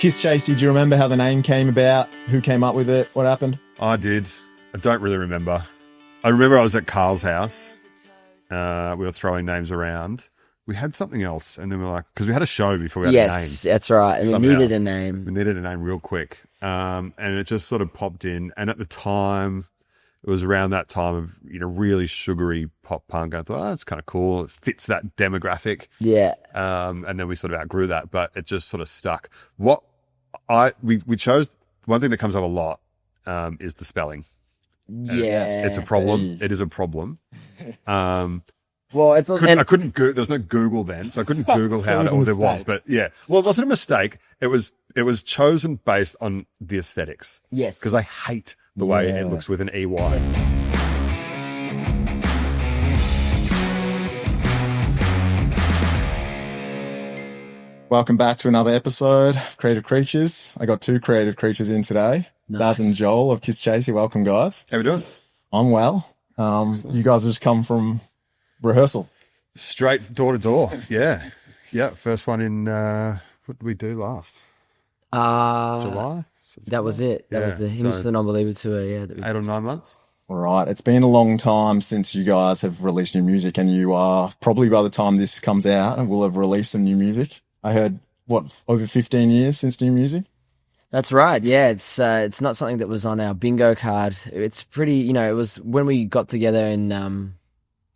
Kisschasy, do you remember how the name came about? Who came up with it? What happened? I did. I don't really remember. I remember I was at Carl's house. We were throwing names around. We had something else, and then we were like, because we had a show before we had a name. Yes, that's right. And we needed a name. We needed a name real quick. And it just sort of popped in. And at the time, it was around that time of, really sugary pop punk. I thought, that's kind of cool. It fits that demographic. Yeah. And then we sort of outgrew that, but it just sort of stuck. We chose, one thing that comes up a lot is the spelling. Yes. It's a problem. It is a problem. Well, I couldn't there was no Google then, so I couldn't Google how there was. But yeah, well, it wasn't a mistake. It was chosen based on the aesthetics. Yes, because I hate the way it looks with an EY. Welcome back to another episode of Creative Creatures. I got two creative creatures in today. Nice. Daz and Joel of Kisschasy. Welcome, guys. How we doing? I'm well. You guys have just come from rehearsal. Straight door to door. Yeah. First one in, what did we do last? July? That was it. That was the Hymns to the Non-Believer tour. Yeah. 8 or 9 months. All right. It's been a long time since you guys have released new music, and you are probably, by the time this comes out, and will have released some new music. I heard, over 15 years since new music? That's right. Yeah, it's not something that was on our bingo card. It's pretty, it was when we got together in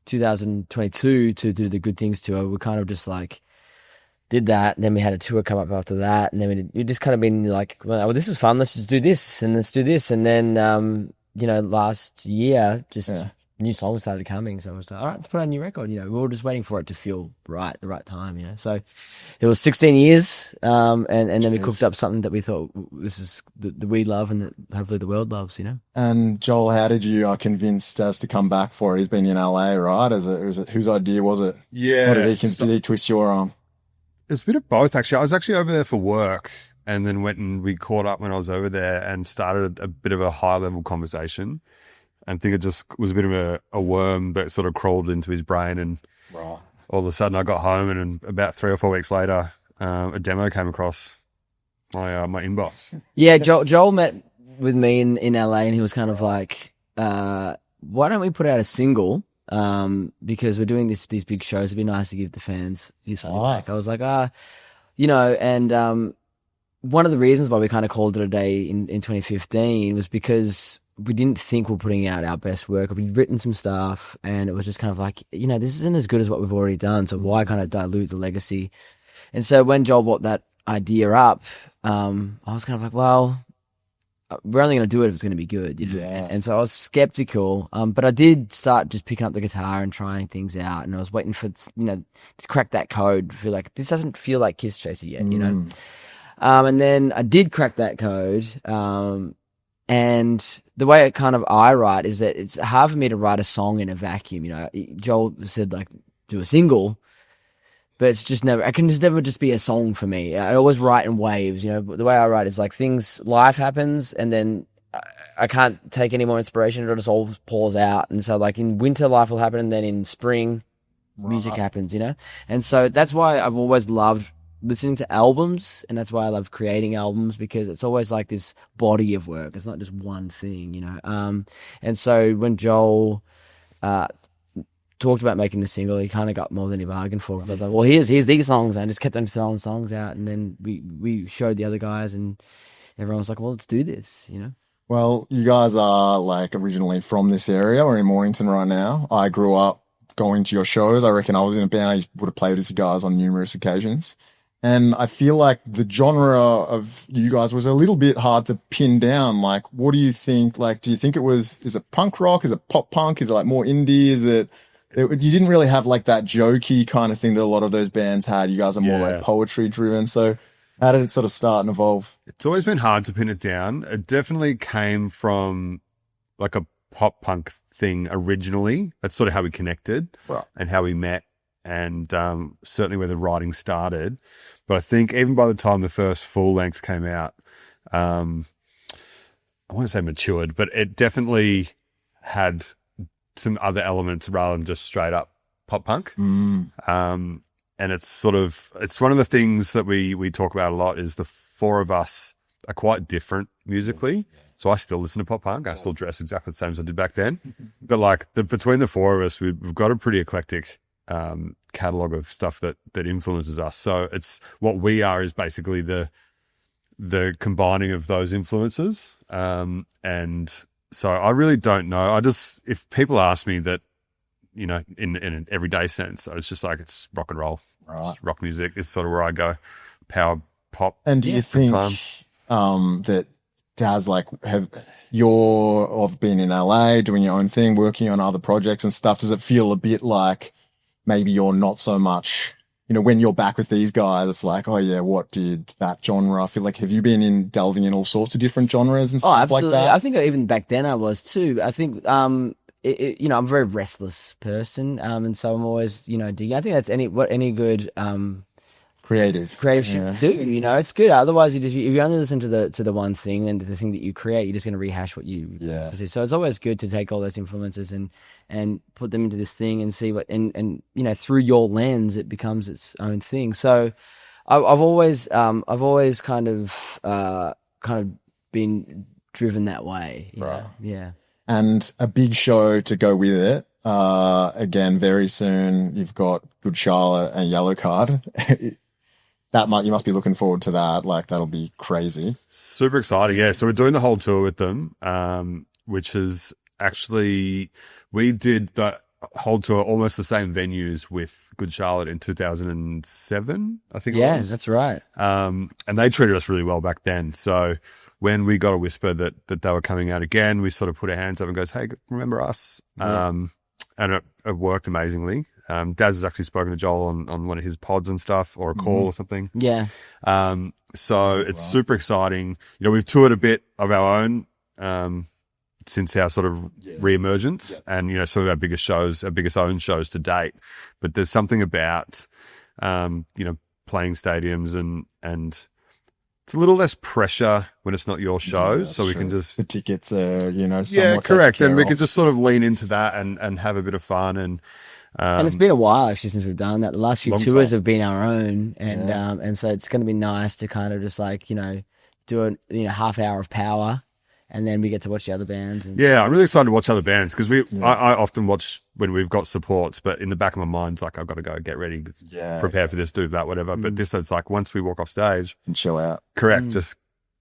2022 to do the Good Things tour. We kind of just like did that, and then we had a tour come up after that, and then we just kind of been like, well, this is fun. Let's just do this, and let's do this, and then last year new songs started coming, so I was like, all right, let's put out a new record. We were just waiting for it to feel right, the right time. So it was 16 years, and then we cooked up something that we thought this is that we love and that hopefully the world loves. And Joel, how did you convince Daz to come back for it? He's been in LA, right? Is it whose idea was it? Yeah. Or did he twist your arm? It's a bit of both, actually. I was actually over there for work, and then went and we caught up when I was over there and started a bit of a high level conversation. I think it just was a bit of a worm that sort of crawled into his brain, and all of a sudden I got home, and about 3 or 4 weeks later, a demo came across my inbox. Yeah, Joel met with me in LA, and he was kind of like, why don't we put out a single? Because we're doing these big shows. It'd be nice to give the fans something back. I was like, and one of the reasons why we kind of called it a day in 2015 was because we didn't think we were putting out our best work. We'd written some stuff, and it was just kind of like, this isn't as good as what we've already done, so why kind of dilute the legacy? And so when Joel brought that idea up, I was kind of like, well, we're only going to do it if it's going to be good. Yeah. And so I was skeptical, but I did start just picking up the guitar and trying things out, and I was waiting for, to crack that code, feel like, this doesn't feel like Kisschasy yet, and then I did crack that code, and the way I write is that it's hard for me to write a song in a vacuum. Joel said like do a single, but it's just never. It can just never just be a song for me. I always write in waves. The way I write is like life happens, and then I can't take any more inspiration. It just all pours out. And so like in winter, life will happen, and then in spring, music happens. And so that's why I've always loved listening to albums, and that's why I love creating albums, because it's always like this body of work. It's not just one thing, and so when Joel talked about making the single, he kind of got more than he bargained for. I was like, well, here's these songs, and I just kept on throwing songs out, and then we showed the other guys, and everyone was like, well, let's do this, Well, you guys are like originally from this area. We're in Mornington right now. I grew up going to your shows. I reckon I was in a band. I would have played with you guys on numerous occasions. And I feel like the genre of you guys was a little bit hard to pin down. Like, what do you think? Like, do you think is it punk rock? Is it pop punk? Is it like more indie? You didn't really have like that jokey kind of thing that a lot of those bands had. You guys are more like poetry driven. So how did it sort of start and evolve? It's always been hard to pin it down. It definitely came from like a pop punk thing originally. That's sort of how we connected and how we met. And certainly where the writing started. But I think even by the time the first full length came out, I won't say matured, but it definitely had some other elements rather than just straight up pop punk. And it's one of the things that we talk about a lot is the four of us are quite different musically. So I still listen to pop punk. I still dress exactly the same as I did back then. But like between the four of us, we've got a pretty eclectic catalog of stuff that influences us. So it's what we are is basically the combining of those influences. And so I really don't know. If people ask me that, you know, in an everyday sense, it's just like, it's rock and roll, it's rock music. It's sort of where I go, power pop. And do you think that Daz, like, you've been in LA doing your own thing, working on other projects and stuff? Does it feel a bit like maybe you're not so much, you know, when you're back with these guys, it's like, oh yeah, what did that genre? I feel like, have you been delving in all sorts of different genres and stuff like that? I think even back then I was too. I think, you know, I'm a very restless person. And so I'm always, you know, digging. I think that's any good, creative should do, you know, it's good. Otherwise, if you only listen to the one thing and the thing that you create, you're just going to rehash what you do. So it's always good to take all those influences and put them into this thing and see what, and you know, through your lens, it becomes its own thing. So I've always kind of been driven that way. You know? Yeah. And a big show to go with it. Again, very soon you've got Good Charlotte and Yellowcard. You must be looking forward to that. Like, that'll be crazy. Super exciting. Yeah. So we're doing the whole tour with them, which is actually, we did the whole tour, almost the same venues with Good Charlotte in 2007, I think it was. Yeah, that's right. And they treated us really well back then. So when we got a whisper that they were coming out again, we sort of put our hands up and goes, hey, remember us? Yeah. And it worked amazingly. Daz has actually spoken to Joel on one of his pods and stuff, or a call or something. Yeah. So it's super exciting. You know, we've toured a bit of our own since our sort of re-emergence, and, you know, some of our biggest own shows to date. But there's something about, you know, playing stadiums and it's a little less pressure when it's not your show. So we can just, the tickets are, you know, somewhat correct. And we can just sort of lean into that and have a bit of fun. And it's been a while actually since we've done that. The last few tours have been our own, and so it's going to be nice to kind of just like, you know, do a, you know, half hour of power, and then we get to watch the other bands. Yeah, I'm really excited to watch other bands because I often watch when we've got supports, but in the back of my mind, it's like, I've got to go get ready, prepare for this, do that, whatever. But this is like, once we walk off stage and chill out. Correct. Just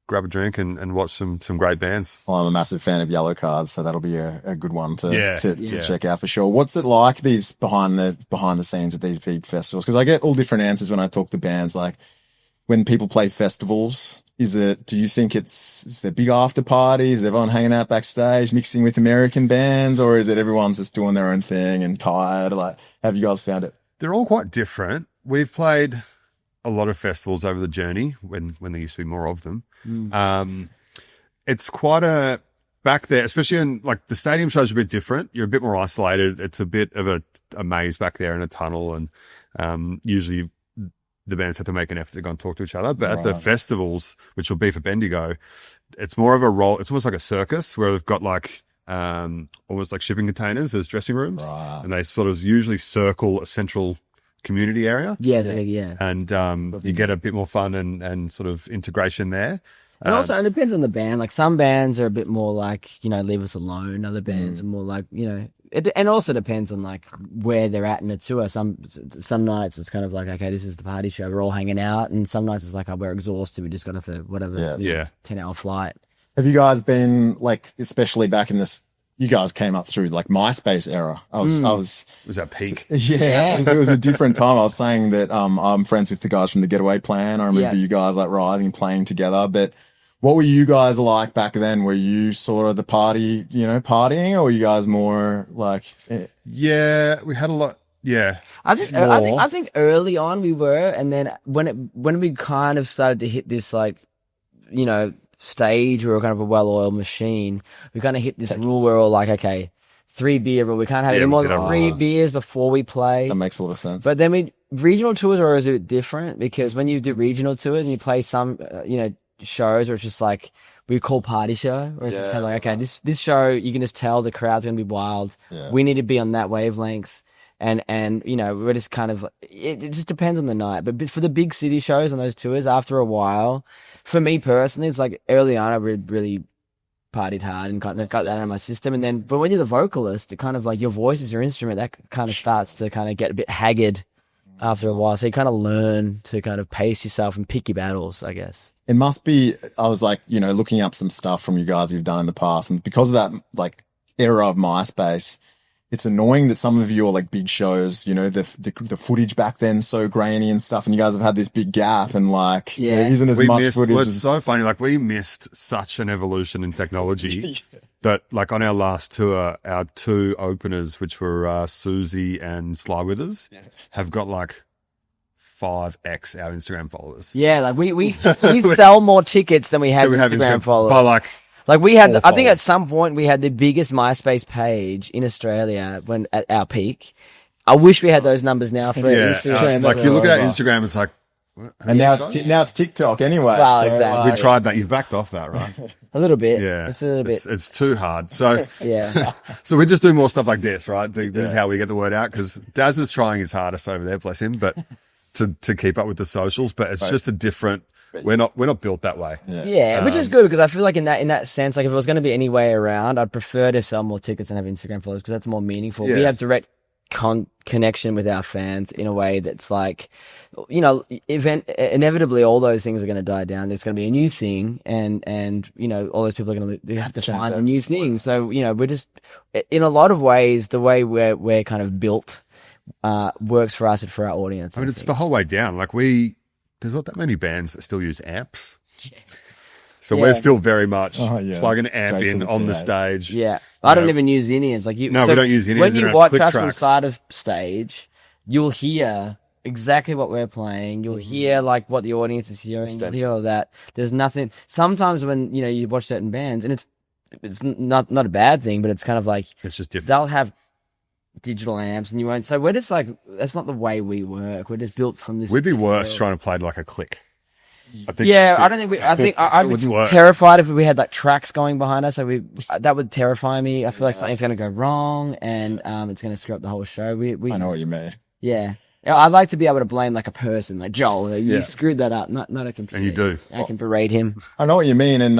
grab a drink and watch some great bands. Well, I'm a massive fan of Yellowcard, so that'll be a good one to check out for sure. What's it like, these behind the scenes at these big festivals? Because I get all different answers when I talk to bands. Like, when people play festivals, do you think is there big after parties? Is everyone hanging out backstage, mixing with American bands, or is it everyone's just doing their own thing and tired? Like, have you guys found it? They're all quite different. We've played a lot of festivals over the journey when there used to be more of them. It's quite back there, especially in like the stadium shows are a bit different. You're a bit more isolated. It's a bit of a maze back there in a tunnel, and usually the bands have to make an effort to go and talk to each other. But at the festivals, which will be for Bendigo, it's more of a role. It's almost like a circus where they've got like almost like shipping containers as dressing rooms, and they sort of usually circle a central community area. Yeah. And you get a bit more fun and sort of integration there. And also, it depends on the band. Like, some bands are a bit more like, you know, leave us alone. Other bands are more like, you know, and also depends on like where they're at in a tour. Some nights it's kind of like, okay, this is the party show, we're all hanging out. And some nights it's like, oh, we're exhausted, we just got off a 10-hour flight. Have you guys been like, especially back in this, you guys came up through like MySpace era. I was that peak? Yeah. It was a different time. I was saying that I'm friends with the guys from the Getaway Plan. I remember you guys like rising, playing together. But what were you guys like back then? Were you sort of the party, you know, partying, or were you guys more like? Yeah, we had a lot. Yeah, I think early on we were, and then when we kind of started to hit this, like, you know, stage where we're kind of a well-oiled machine, we kind of hit this rule where we're all like, okay, 3 beer rule. We can't have any more than 3 beers before we play. That makes a lot of sense. But then regional tours are always a bit different, because when you do regional tours and you play some, you know, shows where it's just like, we call party show, where it's just kind of like, okay, this show, you can just tell the crowd's going to be wild. Yeah. We need to be on that wavelength. And you know, we're just kind of, it just depends on the night. But for the big city shows on those tours, after a while, for me personally, it's like early on, I really partied hard and got that out of my system. And then, but when you're the vocalist, it kind of like your voice is your instrument, that kind of starts to kind of get a bit haggard after a while. So you kind of learn to kind of pace yourself and pick your battles, I guess. It must be, I was like, you know, looking up some stuff from you guys you've done in the past. And because of that, like, era of MySpace, it's annoying that some of your like big shows, you know, the footage back then so grainy and stuff, and you guys have had this big gap, and like there isn't as much footage. Well, it's so funny. Like we missed such an evolution in technology that, like on our last tour, our 2 openers, which were Susie and Sly Withers, have got like 5x our Instagram followers. Yeah, like we sell more tickets than we have Instagram followers. But like we had, I think at some point we had the biggest MySpace page in Australia when at our peak. I wish we had those numbers now for Instagram. Like you look at our Instagram, it's like, and now it's TikTok anyway. Well, so, exactly. We tried that. You've backed off that, right? A little bit. Yeah, it's a little bit. It's too hard. So yeah. So we just do more stuff like this, right? This is how we get the word out, because Daz is trying his hardest over there, bless him, but to keep up with the socials. But it's just a different. We're not built that way. Yeah, which is good, because I feel like in that sense, like if it was going to be any way around, I'd prefer to sell more tickets and have Instagram followers, because that's more meaningful. We have direct connection with our fans in a way that's like, you know, inevitably all those things are going to die down. There's going to be a new thing, and you know, all those people are going to have to find a new thing. So you know, we're just, in a lot of ways, the way we're kind of built works for us and for our audience. I mean, it's the whole way down. Like there's not that many bands that still use amps. So we're still very much plug an amp in on the stage. Yeah. I don't even use in-ears. Like we don't use in-ears. When you watch us from side of stage, you'll hear exactly what we're playing. You'll hear like what the audience is hearing. You'll hear all that. There's nothing. Sometimes when, you know, you watch certain bands, and it's not a bad thing, but it's kind of like, it's just different. They'll have digital amps and you won't. So we're just like, that's not the way we work. We're just built from this. We'd be worse trying to play like a click. I think I'd be terrified if we had like tracks going behind us. So that would terrify me. I feel like something's going to go wrong, and it's going to screw up the whole show. I know what you mean. Yeah. I'd like to be able to blame like a person, like Joel. You screwed that up, not a computer. And you do. I can berate him. I know what you mean. And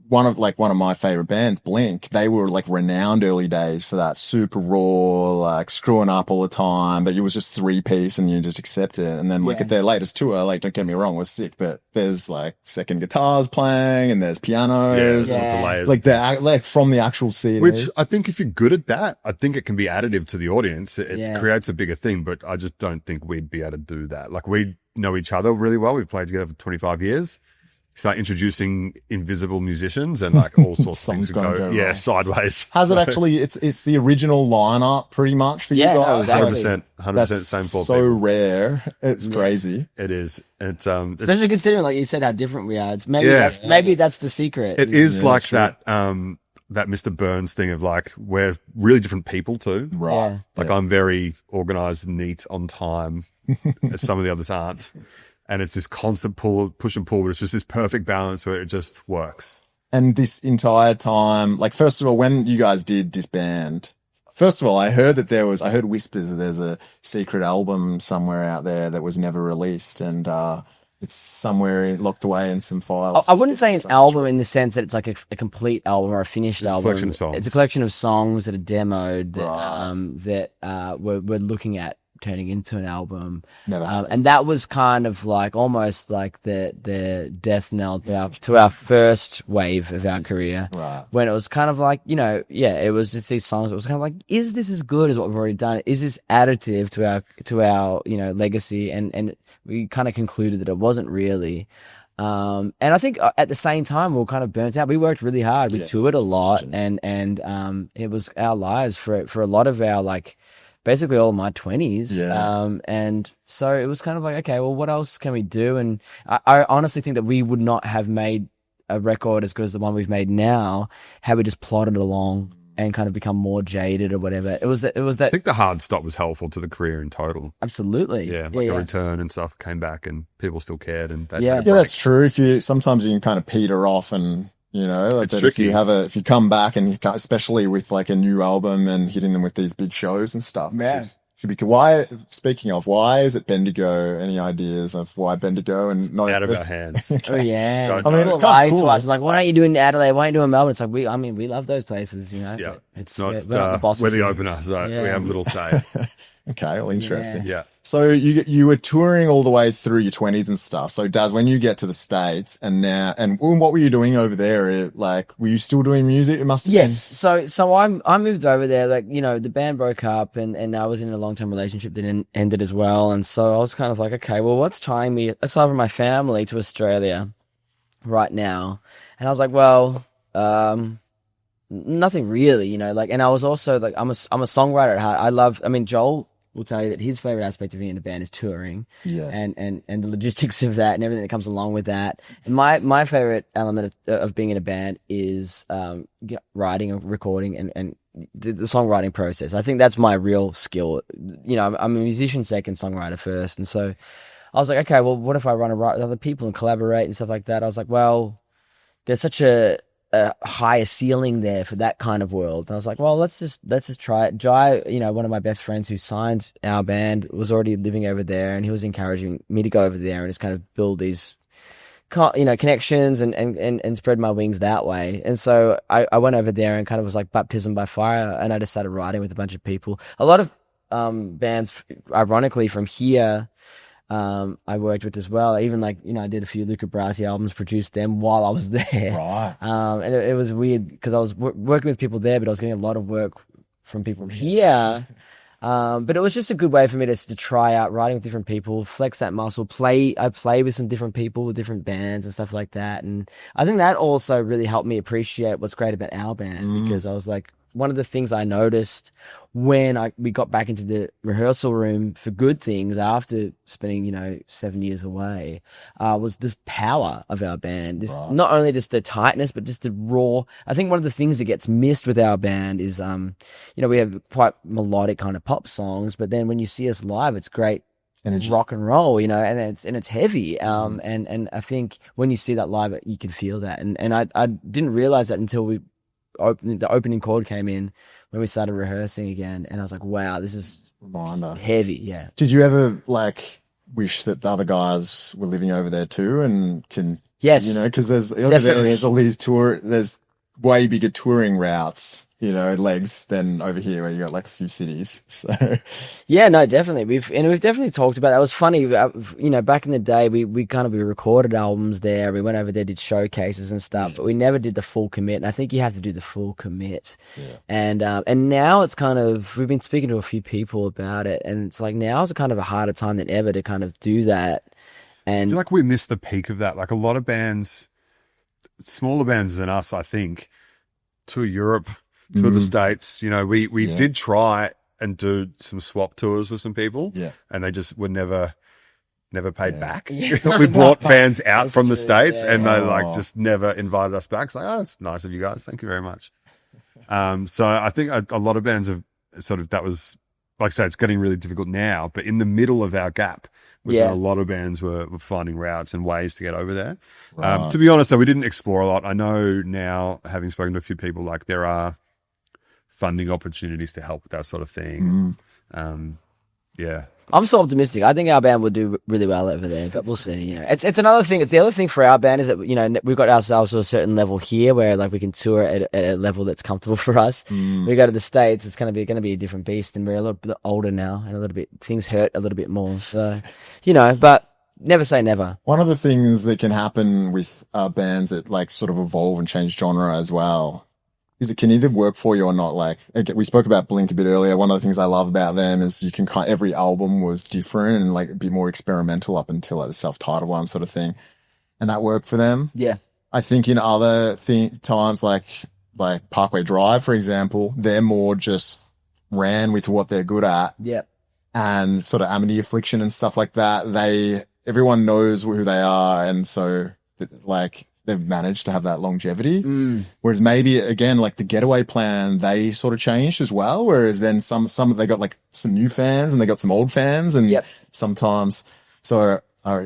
one of my favorite bands, Blink, they were like renowned early days for that super raw, like screwing up all the time. But it was just 3-piece, and you just accept it. And then at their latest tour, like, don't get me wrong, was sick, but there's like second guitars playing, and there's pianos, there's lots of layers, like from the actual CD. Which I think if you're good at that, I think it can be additive to the audience. It creates a bigger thing, but I just don't think we'd be able to do that. Like, we know each other really well. We've played together for 25 years. Start introducing invisible musicians, and like all sorts of things go sideways. Has it actually? It's the original lineup pretty much for you guys. 100%, 100% same for so people. Rare. It's crazy. It is. It's especially considering, like you said, how different we are. It's maybe that's the secret. It is like that. That Mr. Burns thing of like, we're really different people too. Right. Yeah. Like I'm very organized, neat, on time, as some of the others aren't. And it's this constant push and pull, but it's just this perfect balance where it just works. And this entire time, like, first of all, when you guys did disband, first of all, I heard whispers that there's a secret album somewhere out there that was never released, and it's somewhere locked away in some files. I wouldn't say an album in the sense that it's like a complete album or a finished album. Collection of songs. It's a collection of songs that are demoed that we're looking at turning into an album. Never and that was kind of like almost like the death knell to our first wave of our career. Right. When it was kind of like, it was just these songs. It was kind of like, is this as good as what we've already done? Is this additive to our legacy? And we kind of concluded that it wasn't really. And I think at the same time, we were kind of burnt out. We worked really hard. We toured a lot, and it was our lives for a lot of our, like, basically all of my 20s. Yeah. And so it was kind of like, okay, well, what else can we do? And I honestly think that we would not have made a record as good as the one we've made now had we just plodded along and kind of become more jaded or whatever. It was that. I think the hard stop was helpful to the career in total. Absolutely. Yeah. Like the return and stuff came back and people still cared. And that's true. Sometimes you can kind of peter off, and like that if you come back, and especially with like a new album and hitting them with these big shows and stuff. Yeah. Should be why. Speaking of, why is it Bendigo? Any ideas of why Bendigo and not Out of our hands. Oh yeah, I mean, it's People kind of lie to cool. us, like, why aren't you doing Adelaide? Why aren't you doing Melbourne? It's like we love those places, you know. Yeah, but it's not. we're not the bosses We're the here. opener, so Yeah. we have little say. Okay, well, interesting. Yeah. So you were touring all the way through your 20s and stuff. So Daz, when you get to the States and what were you doing over there? Like, were you still doing music? It must have Yes, so I moved over there. Like, you know, the band broke up, and I was in a long-term relationship that ended as well. And so I was kind of like, okay, well, what's tying me aside from my family to Australia right now? And I was like, well, nothing really, you know. Like, and I was also like, I'm a songwriter at heart. Joel will tell you that his favorite aspect of being in a band is touring, and the logistics of that and everything that comes along with that. And my favorite element of being in a band is writing and recording and the songwriting process. I think that's my real skill. You know, I'm a musician second, songwriter first, and so I was like, okay, well, what if I run and write with other people and collaborate and stuff like that? I was like, well, there's such a higher ceiling there for that kind of world. And I was like, well, let's just try it. Jai, you know, one of my best friends who signed our band, was already living over there, and he was encouraging me to go over there and just kind of build these, you know, connections and spread my wings that way. And so I went over there and kind of was like baptism by fire, and I just started writing with a bunch of people. A lot of bands, ironically, from here, I worked with as well. Even like, you know, I did a few Luca Brasi albums, produced them while I was there. Right. And it was weird because I was working with people there, but I was getting a lot of work from people here. But it was just a good way for me to try out writing with different people, flex that muscle, I play with some different people with different bands and stuff like that. And I think that also really helped me appreciate what's great about our band, because I was like, one of the things I noticed when we got back into the rehearsal room for Good Things after spending, you know, 7 years away, was the power of our band. This, not only just the tightness, but just the raw. I think one of the things that gets missed with our band is, you know, we have quite melodic kind of pop songs, but then when you see us live, it's great energy, rock and roll, you know, and it's heavy. And I think when you see that live, you can feel that. And I didn't realize that until the opening chord came in when we started rehearsing again, and I was like, wow, this is heavy. Yeah. Did you ever like wish that the other guys were living over there too and yes, you know, because there's all these there's way bigger touring routes, you know, legs than over here where you got like a few cities. So yeah, no, definitely. We've definitely talked about that. It was funny, you know, back in the day, we recorded albums there. We went over there, did showcases and stuff, but we never did the full commit. And I think you have to do the full commit. Yeah. And now it's kind of, we've been speaking to a few people about it, and it's like now is kind of a harder time than ever to kind of do that. And I feel like we missed the peak of that. Like a lot of bands, smaller bands than us, I think, tour Europe, tour the States. You know, we did try and do some swap tours with some people, and they just were never paid back. We brought bands out from the States, and they like just never invited us back. It's like, oh, it's nice of you guys. Thank you very much. So I think a lot of bands have sort of, that was, like I say, it's getting really difficult now, but in the middle of our gap, was when a lot of bands were finding routes and ways to get over there. To be honest, though, we didn't explore a lot. I know now, having spoken to a few people, like there are funding opportunities to help with that sort of thing. Yeah. I'm so optimistic. I think our band will do really well over there, but we'll see. You know, it's another thing. The other thing for our band is that, you know, we've got ourselves to a certain level here where like we can tour at a level that's comfortable for us. We go to the States, it's going to be a different beast, and we're a little bit older now, and a little bit, things hurt a little bit more. So, you know, but never say never. One of the things that can happen with bands that like sort of evolve and change genre as well is it can either work for you or not. Like, again, we spoke about Blink a bit earlier. One of the things I love about them is you can every album was different and like a bit more experimental up until like the self-titled one sort of thing. And that worked for them. Yeah. I think in other times like Parkway Drive, for example, they're more just ran with what they're good at. Yeah. And sort of Amity Affliction and stuff like that. Everyone knows who they are. And so like, they've managed to have that longevity. Whereas maybe again, like the Getaway Plan, they sort of changed as well. Whereas then some they got like some new fans and they got some old fans, and sometimes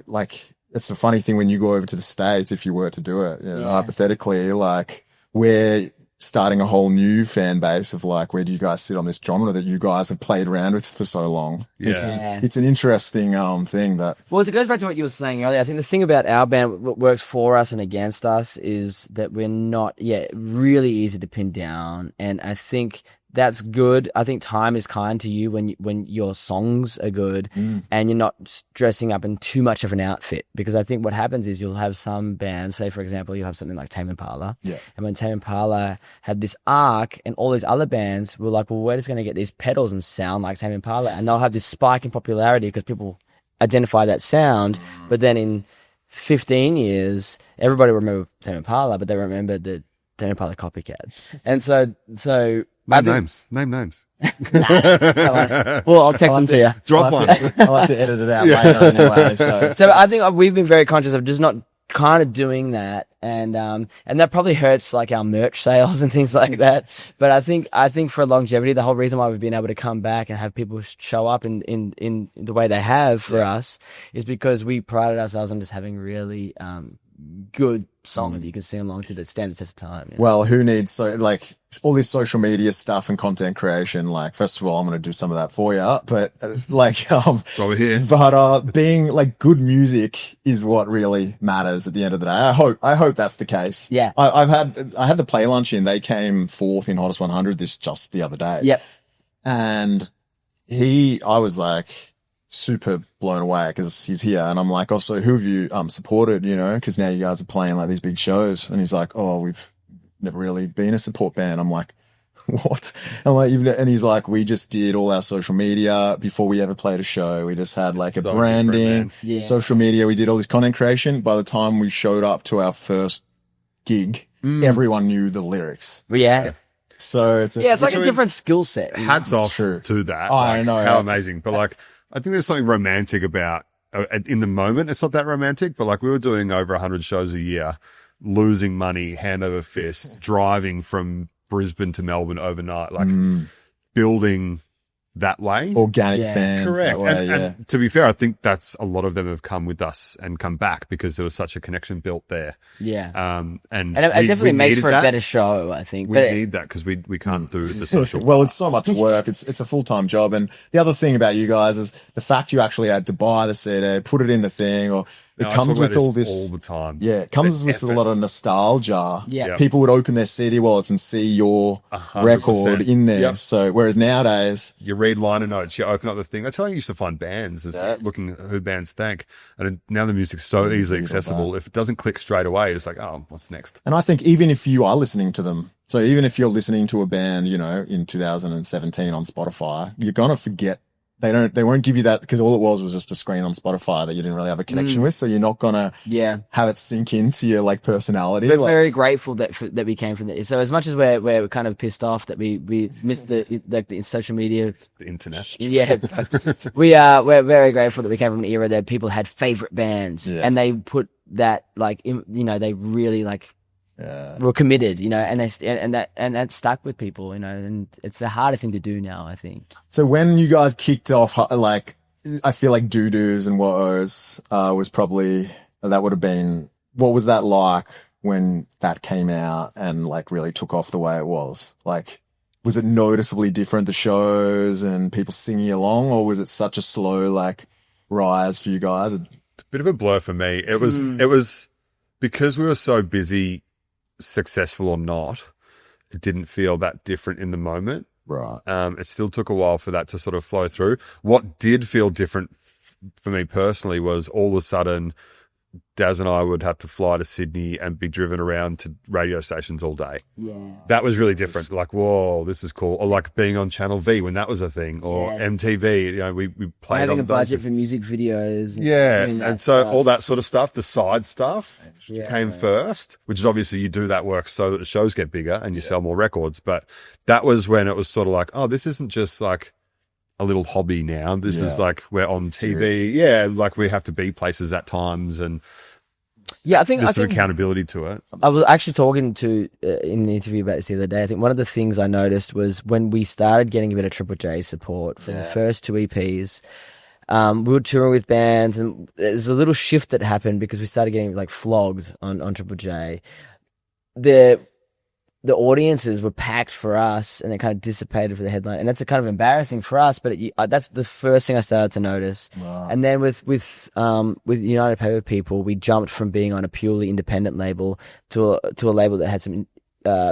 like it's a funny thing when you go over to the States, if you were to do it, you know, hypothetically, like where starting a whole new fan base of like, where do you guys sit on this genre that you guys have played around with for so long? It's an interesting thing that. Well, it goes back to what you were saying earlier. I think the thing about our band, what works for us and against us, is that we're not really easy to pin down, and I think that's good. I think time is kind to you when your songs are good and you're not dressing up in too much of an outfit. Because I think what happens is you'll have some bands, say for example, you have something like Tame Impala. Yeah. And when Tame Impala had this arc and all these other bands were like, well, we're just going to get these pedals and sound like Tame Impala. And they'll have this spike in popularity because people identify that sound. But then in 15 years, everybody will remember Tame Impala, but they remember the Tame Impala copycats. And so Name names. Well, I'll text them to you. Drop one. I'll have to edit it out later anyway. So I think we've been very conscious of just not kind of doing that, and that probably hurts like our merch sales and things like that. But I think for longevity, the whole reason why we've been able to come back and have people show up in the way they have for us is because we prided ourselves on just having really good songs that you can sing along to that stand the test of time. You know? Well, who needs all this social media stuff and content creation? Like, first of all, I'm going to do some of that for you, but it's over here. But being like good music is what really matters at the end of the day. I hope that's the case. Yeah. I had the Play Lunch in. They came fourth in Hottest 100 just the other day. Yep. And I was like super blown away because he's here, and I'm like, oh, so who have you supported, you know, because now you guys are playing like these big shows. And he's like, oh, we've never really been a support band. I'm like, what? I'm like, and he's like, we just did all our social media before we ever played a show. We just had like a branding, social media. We did all this content creation. By the time we showed up to our first gig, everyone knew the lyrics. Yeah. So it's like a different skill set. Hats off to that. I know. How amazing. But like, I think there's something romantic about, in the moment, it's not that romantic, but like we were doing over 100 shows a year, losing money, hand over fist, driving from Brisbane to Melbourne overnight, like building that way. Organic fans. Correct. That way, and to be fair, I think that's a lot of them have come with us and come back because there was such a connection built there. Yeah. And it definitely makes for a better show, I think. We need that because we can't do the social. Well, it's so much work. It's a full-time job. And the other thing about you guys is the fact you actually had to buy the CD, put it in the thing, or it comes with all this all the time. Yeah, it comes with a lot of nostalgia. Yeah. People would open their CD wallets and see your 100%. record in there. Yep. So whereas nowadays you read liner notes, you open up the thing. That's how I used to find bands, is looking at who bands think. And now the music's so easily accessible. If it doesn't click straight away, it's like, oh, what's next? And I think even if you are listening to them, so even if you're listening to a band, you know, in 2017 on Spotify, you're gonna forget. They won't give you that because all it was just a screen on Spotify that you didn't really have a connection with. So you're not gonna have it sink into your like personality. We're very grateful that we came from that. So as much as we're kind of pissed off that we missed the social media, the internet. Yeah, we're very grateful that we came from an era that people had favorite bands and they put that like they really like. Were committed, you know, and that stuck with people, you know, and it's a harder thing to do now, I think. So when you guys kicked off, like, I feel like Doo-Doos and What-Ohs was probably, that would have been, what was that like when that came out and like really took off the way it was? Like, was it noticeably different, the shows and people singing along, or was it such a slow like rise for you guys? It's a bit of a blur for me. It was because we were so busy, successful or not, it didn't feel that different in the moment. Right. It still took a while for that to sort of flow through. What did feel different for me personally was all of a sudden Daz and I would have to fly to Sydney and be driven around to radio stations all day. Yeah. That was really different. Like, whoa, this is cool. Or like being on Channel V when that was a thing, or MTV, you know, we played having on a budget for music videos. And so all that sort of stuff, the side stuff came first, which is obviously you do that work so that the shows get bigger and you sell more records. But that was when it was sort of like, oh, this isn't just like a little hobby now. This is like we're on TV. Yeah, like we have to be places at times, and I think there's some accountability to it. I was actually talking to in an interview about this the other day. I think one of the things I noticed was when we started getting a bit of Triple J support for the first two EPs. We were touring with bands, and there's a little shift that happened because we started getting like flogged on Triple J. the audiences were packed for us and it kind of dissipated for the headline. And that's a kind of embarrassing for us, but that's the first thing I started to notice. Wow. And then with United Paper People, we jumped from being on a purely independent label to a label that had some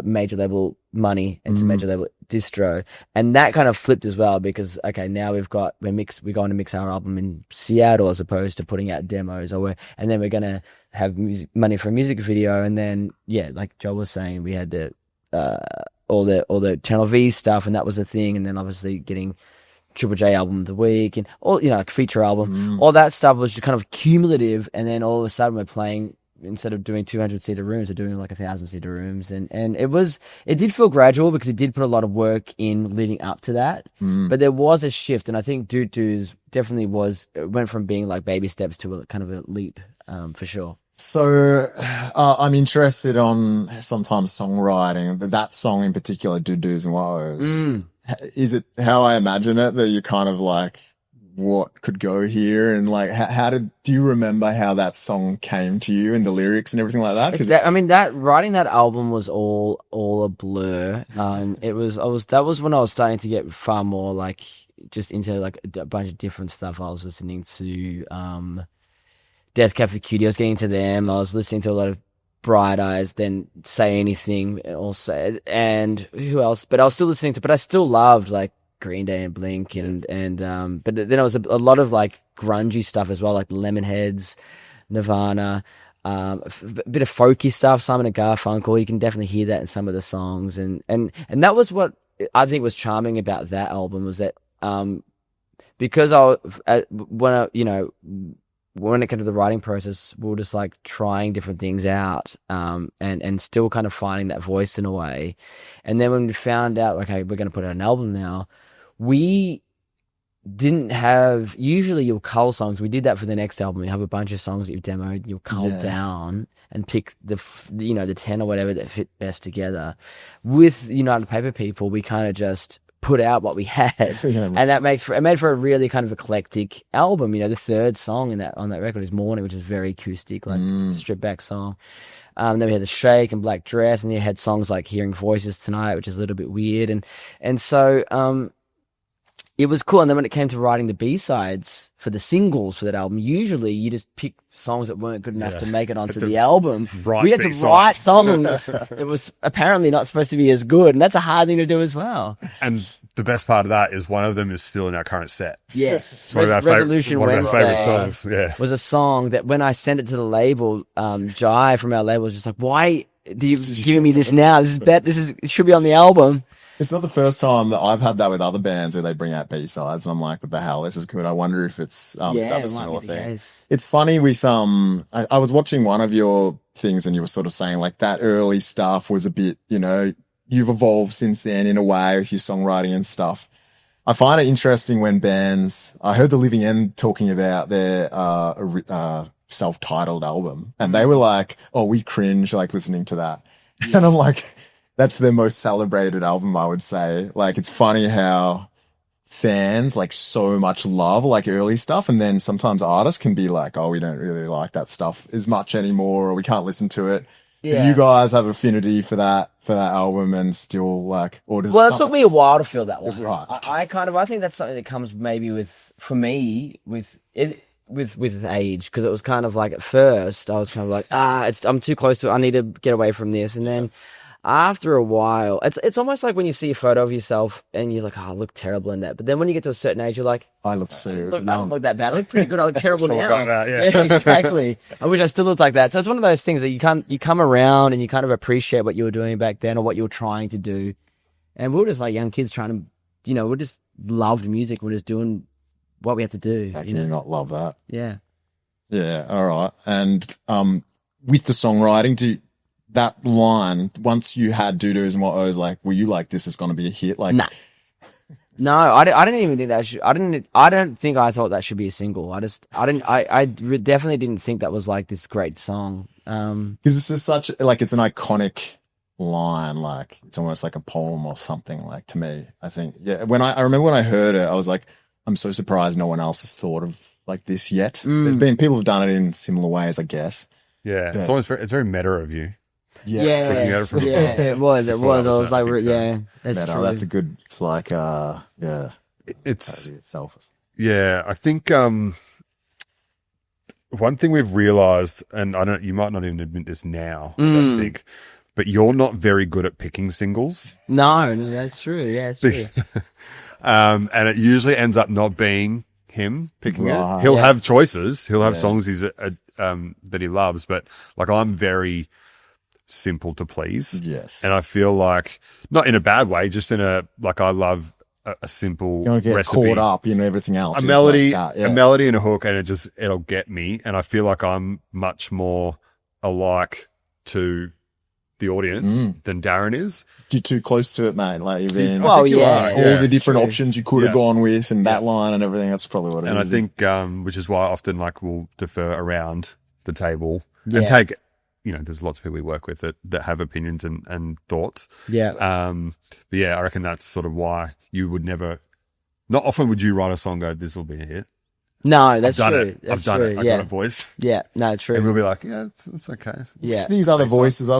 major label money and some major label distro. And that kind of flipped as well because, okay, now we're going to mix our album in Seattle as opposed to putting out demos and then we're going to have money for a music video. And then, yeah, like Joel was saying, we had all the Channel V stuff, and that was a thing. And then obviously getting Triple J album of the week and all, like feature album, all that stuff was just kind of cumulative. And then all of a sudden we're playing, instead of doing 200-seater rooms, we're doing like 1,000-seater rooms. And it did feel gradual because it did put a lot of work in leading up to that. But there was a shift. And I think Doot Doos definitely went from being like baby steps to a kind of a leap, for sure. So I'm interested on sometimes songwriting, that song in particular, Doos and Woes. Is it how I imagine it that you're kind of like, what could go here? And like, do you remember how that song came to you and the lyrics and everything like that? Writing that album was all a blur. That was when I was starting to get far more like just into like a bunch of different stuff. I was listening to, Death Cab for Cutie. I was getting to them. I was listening to a lot of Bright Eyes, then Say Anything also, and who else? But I was still listening to, but I still loved like Green Day and Blink but then it was a lot of like grungy stuff as well, like Lemonheads, Nirvana, a bit of folky stuff, Simon and Garfunkel. You can definitely hear that in some of the songs, and that was what I think was charming about that album, was that because when it came to the writing process, we were just like trying different things out, and still kind of finding that voice in a way. And then when we found out, okay, we're going to put out an album now, we didn't have, usually you'll cull songs. We did that for the next album. You have a bunch of songs that you've demoed, you'll cull down and pick the 10 or whatever that fit best together. With United Paper People, we kind of just put out what we had, and that made for a really kind of eclectic album. The third song on that record is Morning, which is very acoustic, like stripped back song. Then we had The Shake and Black Dress, and you had songs like Hearing Voices Tonight, which is a little bit weird, and so it was cool. And then when it came to writing the B-sides for the singles for that album, usually you just pick songs that weren't good enough to make it onto the album. We had to write songs that was apparently not supposed to be as good, and that's a hard thing to do as well. And the best part of that is one of them is still in our current set. Yes. One of our favorite songs. Yeah. Was a song that when I sent it to the label, Jai from our label was just like, why do you giving me this now? It should be on the album. It's not the first time that I've had that with other bands where they bring out B-sides and I'm like, what the hell, this is good. I wonder if it's done a similar thing. It's funny with I was watching one of your things and you were sort of saying like that early stuff was a bit, you've evolved since then in a way with your songwriting and stuff. I find it interesting when bands, I heard The Living End talking about their self-titled album, and they were like, oh, we cringe like listening to that. And I'm like, that's their most celebrated album, I would say. Like, it's funny how fans like so much love like early stuff, and then sometimes artists can be like, oh, we don't really like that stuff as much anymore, or we can't listen to it. Yeah. You guys have affinity for that album and still like, or does it took me a while to feel that one. Right. I think that's something that comes maybe with age, because it was kind of like at first I was kind of like, I'm too close to it, I need to get away from this. And then after a while, it's almost like when you see a photo of yourself and you're like, oh, I look terrible in that. But then when you get to a certain age, you're like, I look so I don't look that bad. I look pretty good. I look terrible now. Like that, yeah. Exactly. I wish I still looked like that. So it's one of those things that you come around and you kind of appreciate what you were doing back then or what you were trying to do. And we were just like young kids trying to, we just loved music. We're just doing what we had to do. How can you not love that? Yeah. Yeah. All right. And with the songwriting, that line, once you had Doo-Doos and What O's, like, were you like, this is going to be a hit? Like, nah. No, I didn't even think that I don't think I thought that should be a single. I definitely didn't think that was like this great song. Because this is such, like, it's an iconic line, like, it's almost like a poem or something, like, to me, I think. Yeah. I remember when I heard it, I was like, I'm so surprised no one else has thought of like this yet. There's been people have done it in similar ways, I guess. Yeah. It's very meta of you. Yeah, Looking at it from it was. It was. I was like, big yeah, time. that's Man, true. that's a good. It's like yeah, It's itself. yeah. I think one thing we've realized, and I don't, you might not even admit this now, I don't think, but you're not very good at picking singles. No, that's true. Yeah, it's true. And it usually ends up not being him picking Right. it. He'll have choices. He'll have songs that he loves, but like I'm very simple to please. Yes. And I feel like, not in a bad way, just in a, like I love a simple You don't get recipe. caught up in everything else. A It's melody, like that, yeah. a melody and a hook, and it'll get me. And I feel like I'm much more alike to the audience than Darren is. You're too close to it, mate. Like you've been Well, you yeah, are, all yeah, the different true. options you could have Yeah. gone with, and that line and everything. That's probably what it is. And I think, which is why I often like we'll defer around the table Yeah. and take, there's lots of people we work with that have opinions and thoughts. Yeah. But yeah, I reckon that's sort of why you would never, not often would you write a song and go, this will be a hit. No, that's I've done true. it. That's I've done true. it. I Yeah. got it, boys. Yeah. No, true. And we'll be like, yeah, it's okay. yeah. these other voices. A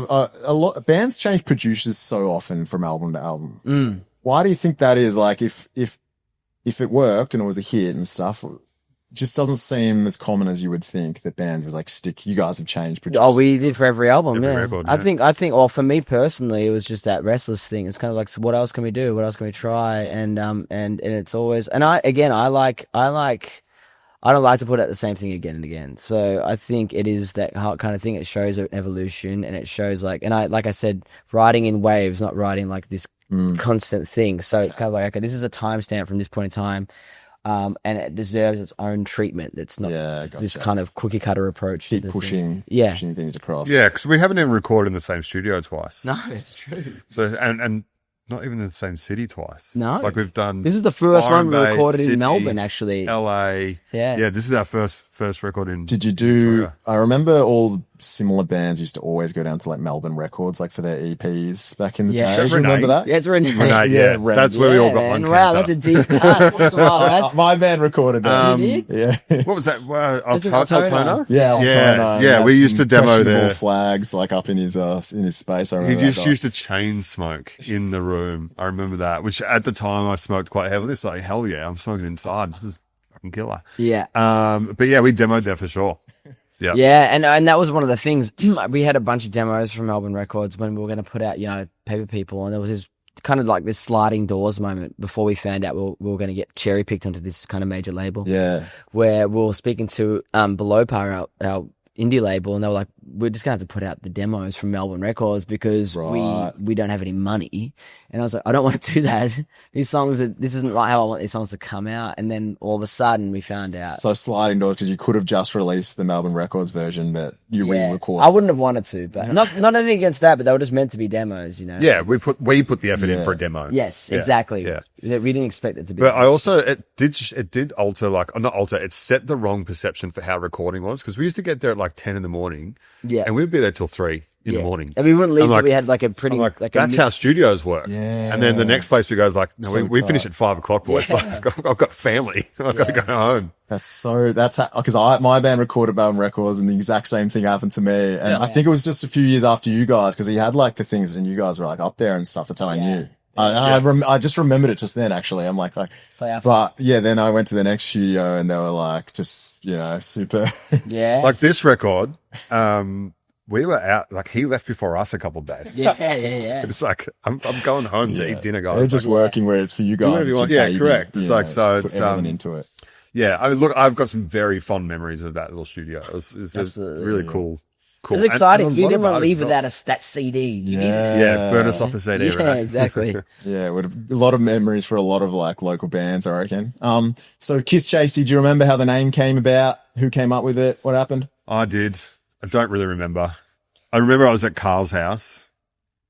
lot bands change producers so often from album to album. Why do you think that is? Like, if it worked and it was a hit and stuff, it just doesn't seem as common as you would think that bands would like stick. You guys have changed producers. Oh, we did for every album. Every yeah. record, I yeah. think. Well, for me personally, it was just that restless thing. It's kind of like, so what else can we do? What else can we try? And it's always. And I don't like to put out the same thing again and again. So I think it is that kind of thing. It shows an evolution, and it shows like I said, writing in waves, not writing like this constant thing. So it's kind of like, okay, this is a timestamp from this point in time, and it deserves its own treatment. That's not this kind of cookie cutter approach. Keep to the pushing, thing. Yeah. pushing things across. Yeah, because we haven't even recorded in the same studio twice. No, it's true. So, and not even in the same city twice. No. Like we've done. This is the first one we Byron Bay, recorded Sydney, in Melbourne, actually. LA. Yeah. Yeah, this is our first record in. Did you do? Victoria. I remember all similar bands used to always go down to like Melbourne Records, like for their EPs back in the Yeah. day. Do you remember that? Yeah, it's Renee. Renee, yeah, Ren. that's where we all got man. lung Wow, cancer. that's a deep cut. Wow, that's My band recorded that. You Yeah. What was that? Is it Altona? Altona? Yeah, Altona. Yeah, we used to demo questionable there. flags like up in his space. I He remember just that used to chain smoke in the room. I remember that, which at the time I smoked quite heavily. It's like, hell yeah, I'm smoking inside. This is fucking killer. yeah. But yeah, we demoed there for sure. Yeah. Yeah, and that was one of the things. We had a bunch of demos from Melbourne Records when we were going to put out, Paper People, and there was this kind of like this sliding doors moment before we found out we were going to get cherry picked onto this kind of major label. Yeah. Where we were speaking to Below Par, our indie label, and they were like, we're just gonna have to put out the demos from Melbourne Records because Right. we don't have any money. And I was like, I don't want to do that. This isn't like how I want these songs to come out. And then all of a sudden we found out. So sliding doors, because you could have just released the Melbourne Records version, but you re-recorded. I wouldn't have wanted to, but not anything against that, but they were just meant to be demos, Yeah, we put the effort in for a demo. Yes, Yeah, exactly. Yeah. We didn't expect it to be. But I also, it did alter, not alter, it set the wrong perception for how recording was, because we used to get there at like 10 in the morning. Yeah. And we'd be there till 3 in the morning. And we wouldn't leave I'm till like- we had like a pretty, I'm like, like that's a how studios work. Yeah. And then the next place we go is like, no, So we finish tight. at 5 o'clock, boys. Like, I've got a how I've got to go home. That's how, because my band recorded Melbourne Records and the exact same thing happened to me. And I think it was just a few years after you guys, because he had like the things and you guys were like up there and stuff. That's how I knew. I just remembered it just then, actually. I'm like, but yeah, then I went to the next studio and they were like, just, super. Yeah. Like this record, we were out, like he left before us a couple of days. yeah. It's like, I'm going home to eat dinner, guys. They're just working where it's for you guys. whatever you It's want. your Yeah, baby, correct. It's like, so put it's, everything into it. Yeah, I mean, look, I've got some very fond memories of that little studio. It's Absolutely. really cool. It's exciting. And a You lot didn't of want to leave artists without that CD. You needed Yeah. Yeah, burn us off a it. CD, Yeah, right? exactly. Yeah, a lot of memories for a lot of like local bands, I reckon. So Kisschasy, do you remember how the name came about? Who came up with it? What happened? I did. I don't really remember. I remember I was at Carl's house.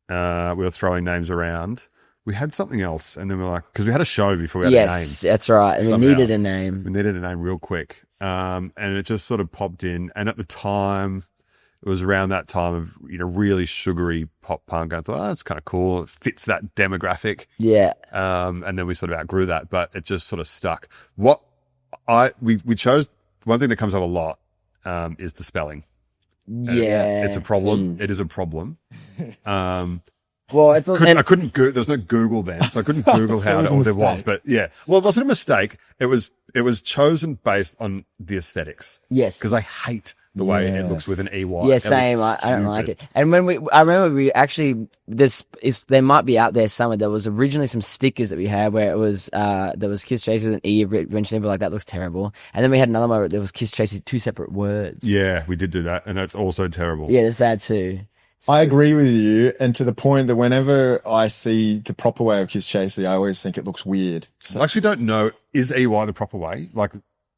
We were throwing names around. We had something else, and then we're like, because we had a show before we had a name. Yes, that's right. And we Somehow. needed a name. We needed a name real quick. And it just sort of popped in. And at the time, it was around that time of, really sugary pop punk. I thought, that's kind of cool. It fits that demographic. Yeah. And then we sort of outgrew that, but it just sort of stuck. We chose, one thing that comes up a lot, is the spelling. Yeah. It's a problem. It is a problem. Well, I couldn't there was no Google then, so I couldn't Google So how it was a old it was. mistake. But yeah, well, it wasn't a mistake. It was chosen based on the aesthetics. Yes. Because I hate the way it looks with an EY. Yeah, same. I don't like it. And I remember we actually, there might be out there somewhere. There was originally some stickers that we had where it was, there was Kisschasy with an E eventually, but like that looks terrible. And then we had another one where there was Kisschasy, 2 separate words. Yeah, we did do that, and that's also terrible. Yeah, there's that too. So, I agree with you, and to the point that whenever I see the proper way of Kisschasy, I always think it looks weird. So I actually don't know, is EY the proper way? Like,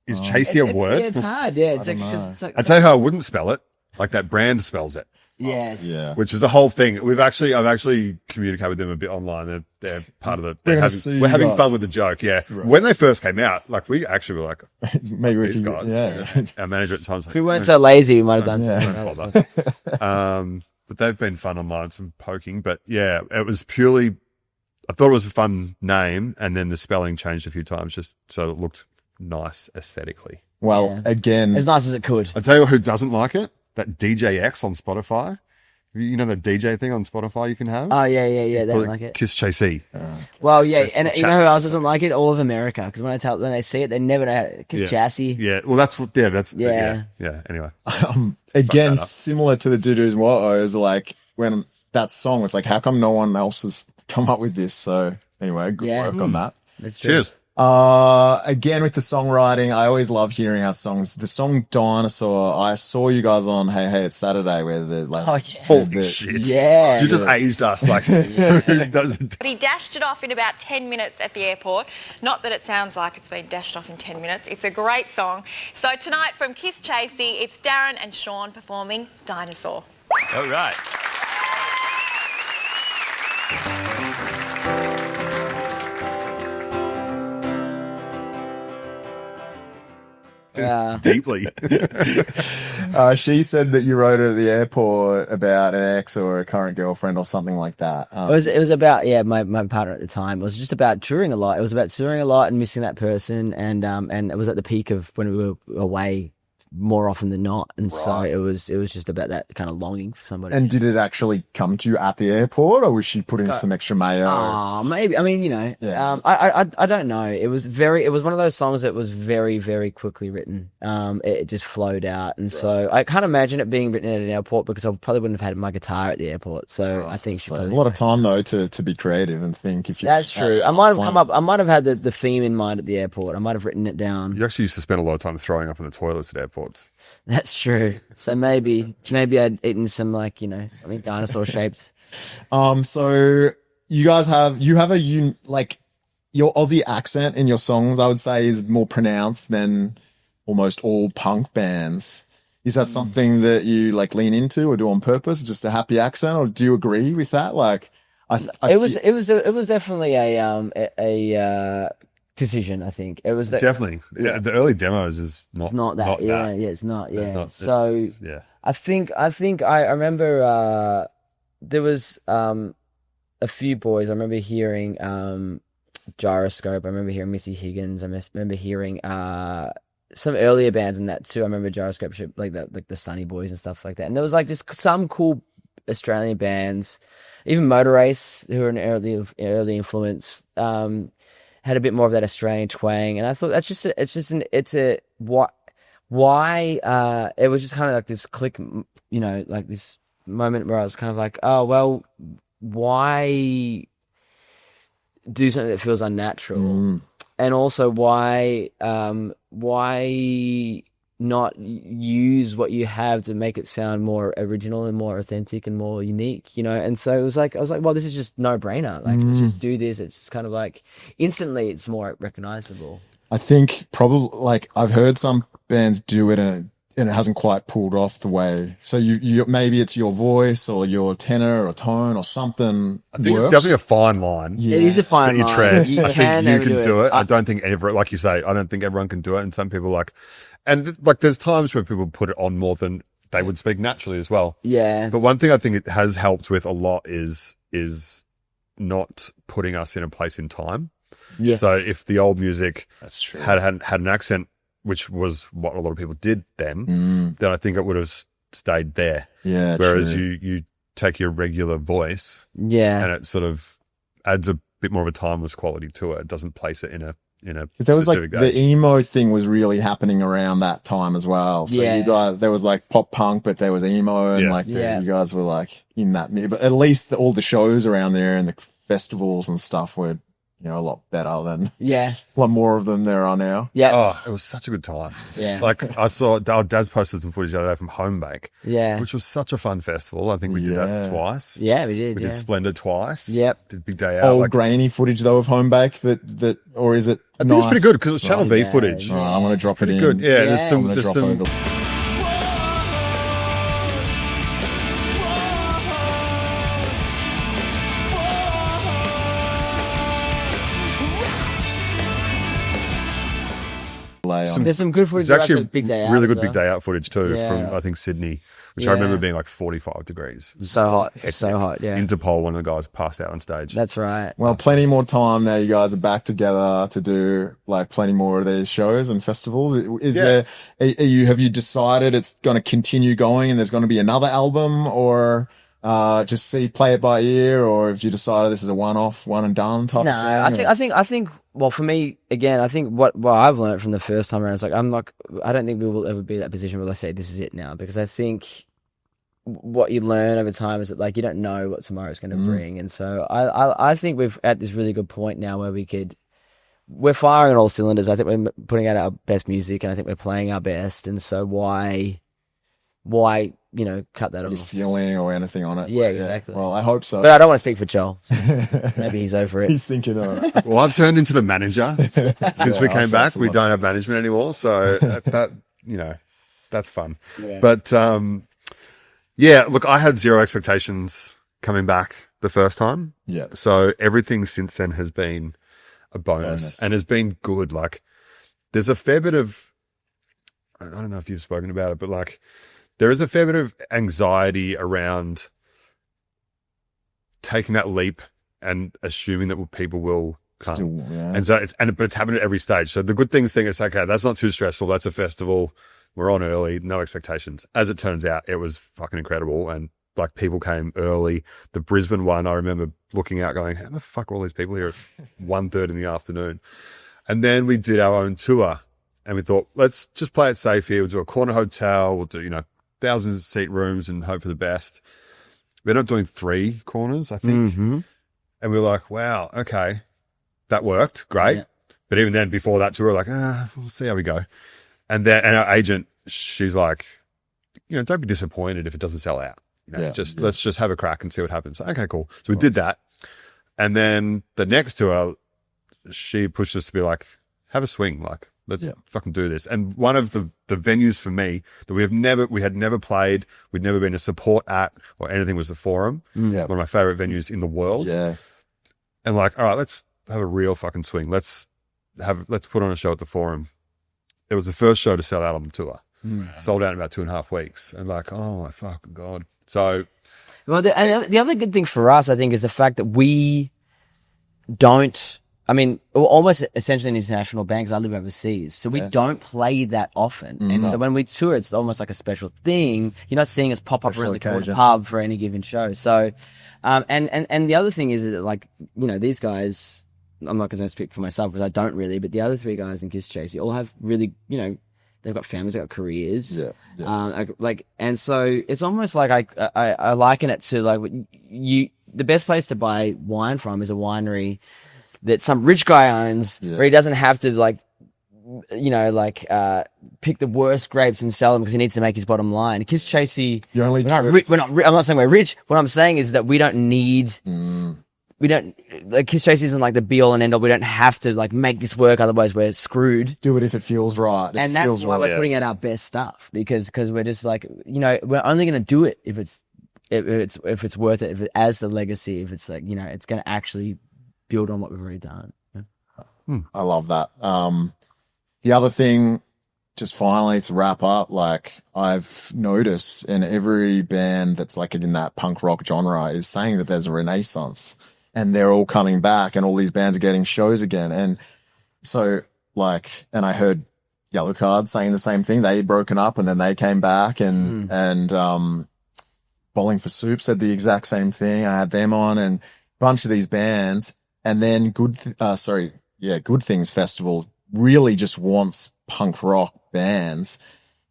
is Chasey a word? Yeah, it's hard. Yeah, it's like, I tell you how I wouldn't spell it. Like that brand spells it. yes. yeah. Which is a whole thing. I've actually communicated with them a bit online. They're part of we're having fun with the joke. Yeah. Right. When they first came out, like we actually were like, Maybe we these can, guys. yeah. Our manager at times. If we weren't so lazy, we might have done Yeah. something else. But they've been fun online, some poking. But yeah, it was purely, I thought it was a fun name, and then the spelling changed a few times just so it looked nice aesthetically. Well, Yeah. again, As nice as it could. I tell you who doesn't like it? That DJX on Spotify. You know the DJ thing on Spotify you can have? Oh, yeah. They Call don't like it. Kisschasy. Well, yeah. Just And you know chassis. who else doesn't like it? All of America. Because when they see it, they never know how to, Kisschasy. Yeah. Well, that's what. Yeah. That's. Yeah. Yeah. Anyway. again, that up. similar to the Dudu's mottos, like when that song, it's like, how come no one else has come up with this? So anyway, good work on that. That's true. Cheers. Again, with the songwriting, I always love hearing our songs. The song Dinosaur, I saw you guys on Hey Hey It's Saturday where the like, Oh, yeah. said Holy that- shit. Yeah. You just aged us like. Who doesn't? But he dashed it off in about 10 minutes at the airport. Not that it sounds like it's been dashed off in 10 minutes. It's a great song. So tonight from Kisschasy, it's Darren and Sean performing Dinosaur. All right. Deeply. She said that you wrote it at the airport about an ex or a current girlfriend or something like that. It was about my partner at the time. It was just about touring a lot. It was about touring a lot and missing that person, and it was at the peak of when we were away more often than not, and so it was just about that kind of longing for somebody. And did it actually come to you at the airport, or was she putting some extra mayo? Maybe. I mean, Yeah. I don't know. It was one of those songs that was very, very quickly written. It just flowed out, and so I can't imagine it being written at an airport because I probably wouldn't have had my guitar at the airport. So I think So a lot of time though to be creative and think. If you that's true. I might have had the theme in mind at the airport. I might have written it down. You actually used to spend a lot of time throwing up in the toilets at airports. That's true. So maybe I'd eaten some dinosaur shaped. So you guys have your Aussie accent in your songs, I would say, is more pronounced than almost all punk bands. Is that something that you like lean into or do on purpose? Just a happy accent, or do you agree with that? Like, It was definitely a decision. I think it was Definitely. Yeah. The early demos is not. It's not that. It's not. Yeah. It's not, So yeah. I think I remember there was a few boys. I remember hearing Gyroscope. I remember hearing Missy Higgins. I remember hearing some earlier bands in that too. I remember Gyroscope, like the Sunny Boys and stuff like that. And there was like just some cool Australian bands, even Motor Race, who were an early influence. Had a bit more of that Australian twang, and I thought it was just kind of like this click, like this moment where I was kind of like, oh well, why do something that feels unnatural, and also why not use what you have to make it sound more original and more authentic and more unique, and so I was like, well, this is just no brainer. Like, let's just do this. It's just kind of like instantly it's more recognizable. I think probably like I've heard some bands do it and it hasn't quite pulled off the way. So you maybe it's your voice or your tenor or tone or something. I think works. it's definitely a fine line. Yeah. It is a fine that you line. tread. You I can think you can do it. I I don't think like you say, I don't think everyone can do it. And some people there's times where people put it on more than they would speak naturally as well. Yeah. But one thing I think it has helped with a lot is not putting us in a place in time. Yes. So if the old music That's true. had an accent, which was what a lot of people did then I think it would have stayed there. Yeah. Whereas true. you take your regular voice Yeah. and it sort of adds a bit more of a timeless quality to it. It doesn't place it in a There was like specific the age. emo thing was really happening around that time as well. So Yeah. you guys, there was like pop punk, but there was emo, and Yeah. like Yeah. you guys were like in that. But at least all the shows around there and the festivals and stuff were, you know, a lot better than Yeah. a lot more of them there are now. Yeah. Oh, it was such a good time. Yeah. Like I saw our dad's posted some footage the other day from Home Bake, Yeah. which was such a fun festival. I think we did that Yeah. twice. Yeah, we did. We Yeah. did Splendor twice. Yep. Did Big Day Out. Old Like, grainy footage though of home bake that or is it? I think it's pretty good because it was Channel V Yeah, footage. yeah. All right, I'm gonna drop it Pretty in. good. Yeah, Yeah. there's I'm some. gonna There's drop some. over. Lay on. There's some good footage. There's of actually that Big Day Out really as good well. Big Day Out footage too Yeah. from I think Sydney, which Yeah. I remember being like 45 degrees. So hot. Hectic. So hot. Yeah. Interpol, one of the guys passed out on stage. That's right. Well, plenty more time now. You guys are back together to do like plenty more of these shows and festivals. Is Yeah. have you decided it's going to continue going and there's going to be another album, or just play it by ear, or have you decided this is a one-off, one and done type No, of thing? I think. Well, for me, again, I think what I've learned from the first time around is like I don't think we will ever be in that position where I say this is it now, because I think what you learn over time is that like you don't know what tomorrow's going to bring, and so I think we've at this really good point now where we're firing on all cylinders. I think we're putting out our best music, and I think we're playing our best, and so why cut that Any off? ceiling or anything on it? Yeah, exactly. Well, I hope so. But I don't want to speak for Joel. So maybe he's over it. He's thinking, all right. Well, I've turned into the manager since we Yeah, came back. that's a We lot. don't have management anymore, so that that's fun. Yeah. But yeah, look, I had zero expectations coming back the first time. Yeah. So everything since then has been a bonus and has been good. Like there's a fair bit of, I don't know if you've spoken about it, but like there is a fair bit of anxiety around taking that leap and assuming that people will come. Still, yeah. And so but it's happening at every stage. So the good things thing is, okay, that's not too stressful. That's a festival. We're on early, no expectations. As it turns out, it was fucking incredible. And like people came early. The Brisbane one, I remember looking out going, how the fuck are all these people here at 1:30 in the afternoon? And then we did our own tour and we thought, let's just play it safe here. We'll do a corner hotel. We'll do, thousands of seat rooms and hope for the best. We ended up doing 3 corners, I think. Mm-hmm. And we were like, wow, okay, that worked. Great. Yeah. But even then, before that tour, we were like, we'll see how we go. And our agent, she's like, don't be disappointed if it doesn't sell out. Let's just have a crack and see what happens. Okay, cool. So we did that. And then the next tour, she pushed us to be like, have a swing. Like, let's fucking do this. And one of the venues for me that we had never played, we'd never been a support at or anything, was the Forum. Yeah. One of my favorite venues in the world. Yeah. And like, all right, let's have a real fucking swing. Let's put on a show at the Forum. It was the first show to sell out on the tour. Sold out in about 2.5 weeks. And like, oh my fucking God. So. Well, the other good thing for us, I think, is the fact that we don't, we're almost essentially an international band because I live overseas. So we don't play that often. And so when we tour, it's almost like a special thing. You're not seeing us pop up around the corner pub for any given show. So, and the other thing is that, like, these guys, I'm not going to speak for myself because I don't really, but the other 3 guys in Kisschasy all have really, they've got families, they've got careers. And so it's almost like I liken it to like the best place to buy wine from is a winery that some rich guy owns, where he doesn't have to pick the worst grapes and sell them because he needs to make his bottom line. Kisschasy, I'm not saying we're rich. What I'm saying is that we don't need. Kisschasy isn't like the be all and end all. We don't have to like make this work, otherwise we're screwed. Do it if it feels right. And that's why we're putting out our best stuff, because we're just like, we're only going to do it if it's worth it, if it as the legacy, if it's like, it's going to actually build on what we've already done. I love that. The other thing, just finally to wrap up, like I've noticed in every band that's like in that punk rock genre is saying that there's a renaissance and they're all coming back and all these bands are getting shows again. And so like, and I heard, Yellowcard saying the same thing. They had broken up and then they came back, and Bowling for Soup said the exact same thing. I had them on, and a bunch of these bands. And then Good Things Festival really just wants punk rock bands.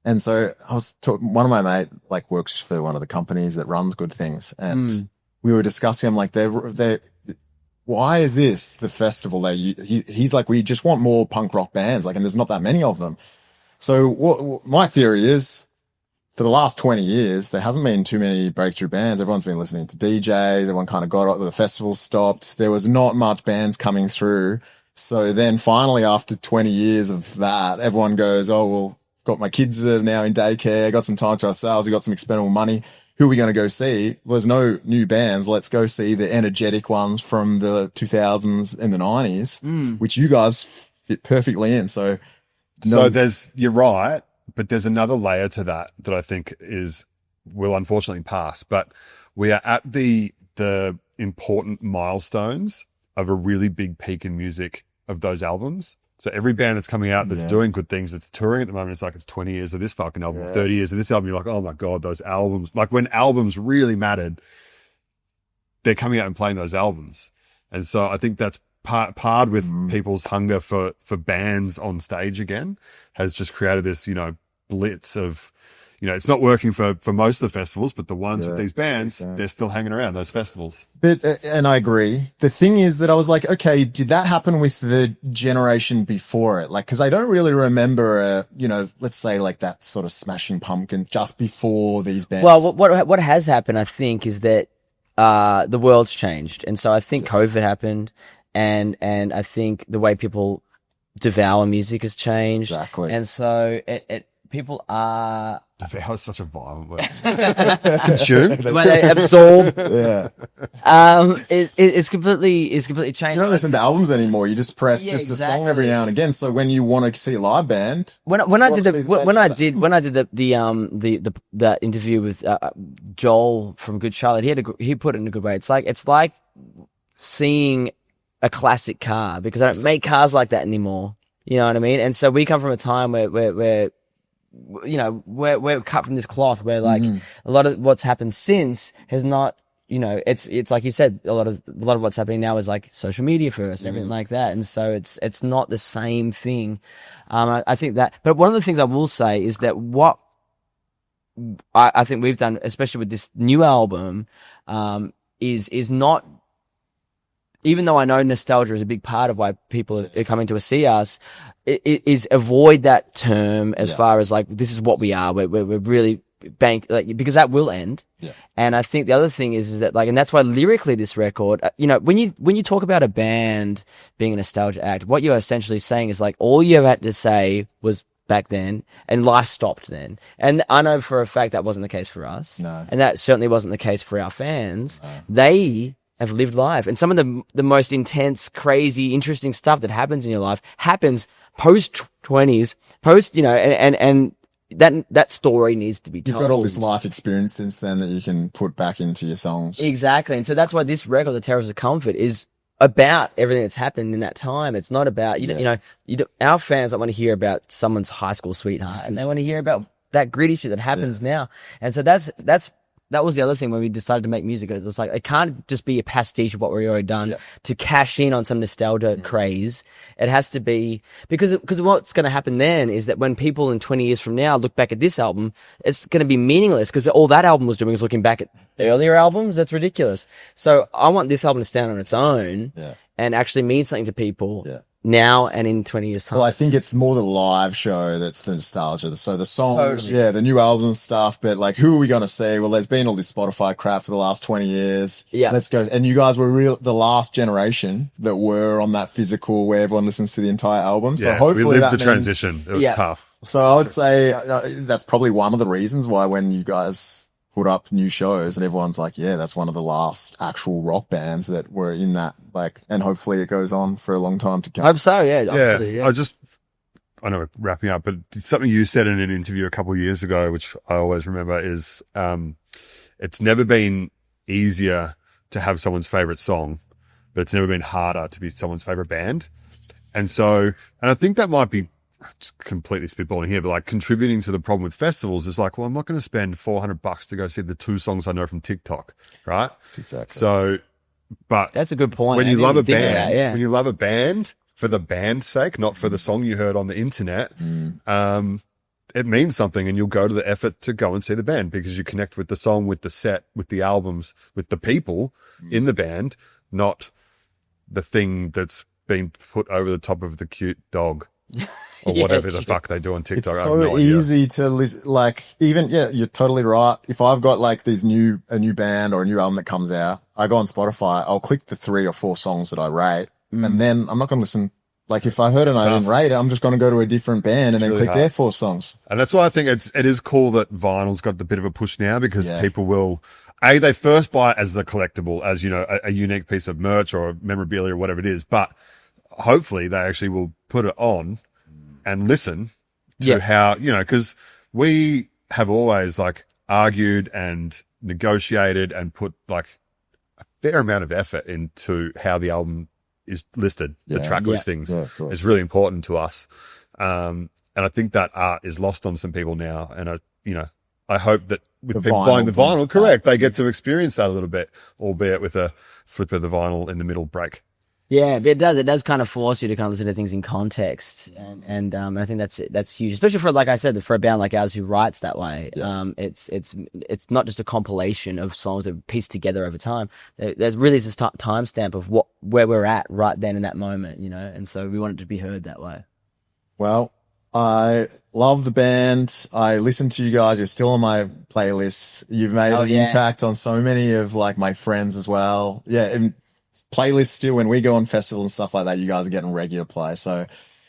And so I was talking, one of my mate like works for one of the companies that runs Good Things, and we were discussing, I'm like, why is this the festival? He's like, we just want more punk rock bands, like, and there's not that many of them. So what my theory is, for the last 20 years, there hasn't been too many breakthrough bands. Everyone's been listening to DJs. Everyone kind of got the festival stopped. There was not much bands coming through. So then finally, after 20 years of that, everyone goes, oh, well, got my kids are now in daycare, got some time to ourselves, we got some expendable money. Who are we going to go see? Well, there's no new bands. Let's go see the energetic ones from the 2000s and the 90s, which you guys fit perfectly in. So you're right, but there's another layer to that I think will unfortunately pass. But we are at the important milestones of a really big peak in music of those albums. So every band that's coming out that's doing good things, that's touring at the moment, it's like it's 20 years of this fucking album, 30 years of this album. You're like, oh my God, those albums. Like when albums really mattered, they're coming out and playing those albums. And so I think that's part with people's hunger for bands on stage again has just created this, blitz of, it's not working for most of the festivals, but the ones with these bands, they're still hanging around those festivals. But, and I agree. The thing is that I was like, okay, did that happen with the generation before it? Like, cause I don't really remember, let's say like that sort of Smashing Pumpkin just before these bands. Well, what has happened, I think, is that, the world's changed. And so I think COVID happened, and I think the way people devour music has changed. Exactly. And so people are... That was such a violent word. Consume? When they absorb. Yeah. It's completely changed. You don't listen to albums anymore. You just press a song every now and again. So when you want to see a live band, when I did the interview with Joel from Good Charlotte, he put it in a good way. It's like seeing a classic car, because I don't make cars like that anymore. You know what I mean? And so we come from a time where we're cut from this cloth, where like a lot of what's happened since has not, it's like you said, a lot of what's happening now is like social media first and everything like that. And so it's not the same thing. I think that, but one of the things I will say is that what I think we've done, especially with this new album, is not, even though I know nostalgia is a big part of why people are coming to see us, it is avoid that term as far as like, this is what we are. We're really because that will end. Yeah. And I think the other thing is that like, and that's why lyrically this record, when you talk about a band being a nostalgia act, what you're essentially saying is like, all you ever had to say was back then, and life stopped then. And I know for a fact that wasn't the case for us. No. And that certainly wasn't the case for our fans. No. They have lived life, and some of the most intense, crazy, interesting stuff that happens in your life happens post 20s, and that story needs to be told. You've got all this life experience since then that you can put back into your songs. Exactly. And so that's why this record, The Terrors of Comfort, is about everything that's happened in that time. It's not about, our fans don't want to hear about someone's high school sweetheart, and they want to hear about that gritty shit that happens now. And so that was the other thing when we decided to make music. It's like, it can't just be a pastiche of what we've already done to cash in on some nostalgia craze. It has to be, because what's going to happen then is that when people in 20 years from now look back at this album, it's going to be meaningless, because all that album was doing was looking back at earlier albums. That's ridiculous. So I want this album to stand on its own and actually mean something to people now and in 20 years time. Well, I think it's more the live show that's the nostalgia. So the songs, Totally. the new album and stuff, but like, who are we going to see? Well, there's been all this Spotify crap for the last 20 years. Yeah. Let's go. And you guys were the last generation that were on that physical where everyone listens to the entire album. So hopefully we lived that the transition. It was tough. So I would say that's probably one of the reasons why when you guys put up new shows and everyone's like, yeah, that's one of the last actual rock bands that were in that, like, and hopefully it goes on for a long time to come. I hope so, obviously, I know we're wrapping up, but something you said in an interview a couple of years ago, which I always remember, is it's never been easier to have someone's favorite song, but it's never been harder to be someone's favorite band. And I think that might be just completely spitballing here, but like contributing to the problem with festivals is like, well, I'm not going to spend $400 to go see the 2 songs I know from TikTok, right? That's exactly. So, but That's a good point. when I you didn't love a even think of band, that, yeah. when you love a band for the band's sake, not for the song you heard on the internet, it means something, and you'll go to the effort to go and see the band because you connect with the song, with the set, with the albums, with the people in the band, not the thing that's been put over the top of the cute dog or Yeah, whatever the true. fuck they do on TikTok. It's I have so no idea. easy to listen. Like, even, yeah, you're totally right. If I've got like a new band or a new album that comes out, I go on Spotify, I'll click the 3 or 4 songs that I rate, and then I'm not going to listen. Like, if I heard it and I didn't rate it, I'm just going to go to a different band and then really click their 4 songs. And that's why I think it is cool that vinyl's got a bit of a push now, because Yeah. people will, they first buy it as the collectible, as, you know, a unique piece of merch or memorabilia or whatever it is. But hopefully they actually will put it on and listen to how, you know, because we have always like argued and negotiated and put like a fair amount of effort into how the album is listed, the track listings. Yeah, of course. It's really important to us. And I think that art is lost on some people now. And I hope that with The people vinyl buying the vinyl, brings correct, that. they get to experience that a little bit, albeit with a flip of the vinyl in the middle break. Yeah, but it does kind of force you to kind of listen to things in context, and I think that's huge, especially for, like I said, for a band like ours who writes that way. Yeah. It's not just a compilation of songs that are pieced together over time. There's really this timestamp of where we're at right then in that moment, you know, and so we want it to be heard that way. Well, I love the band. I listen to you guys. You're still on my playlists. You've made an impact on so many of like my friends as well. Yeah. And playlists still, when we go on festivals and stuff like that, you guys are getting regular play. So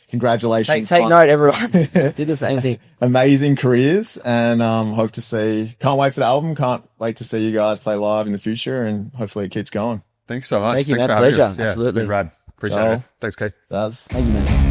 congratulations. Take note, everyone. Did the same thing. Amazing careers, and can't wait for the album. Can't wait to see you guys play live in the future, and hopefully it keeps going. Thanks so much. Thank you, Thanks man. for having Pleasure. us. Yeah, Absolutely. been rad. Appreciate Joel. it. Thanks, Kate. Does. Thank you, man.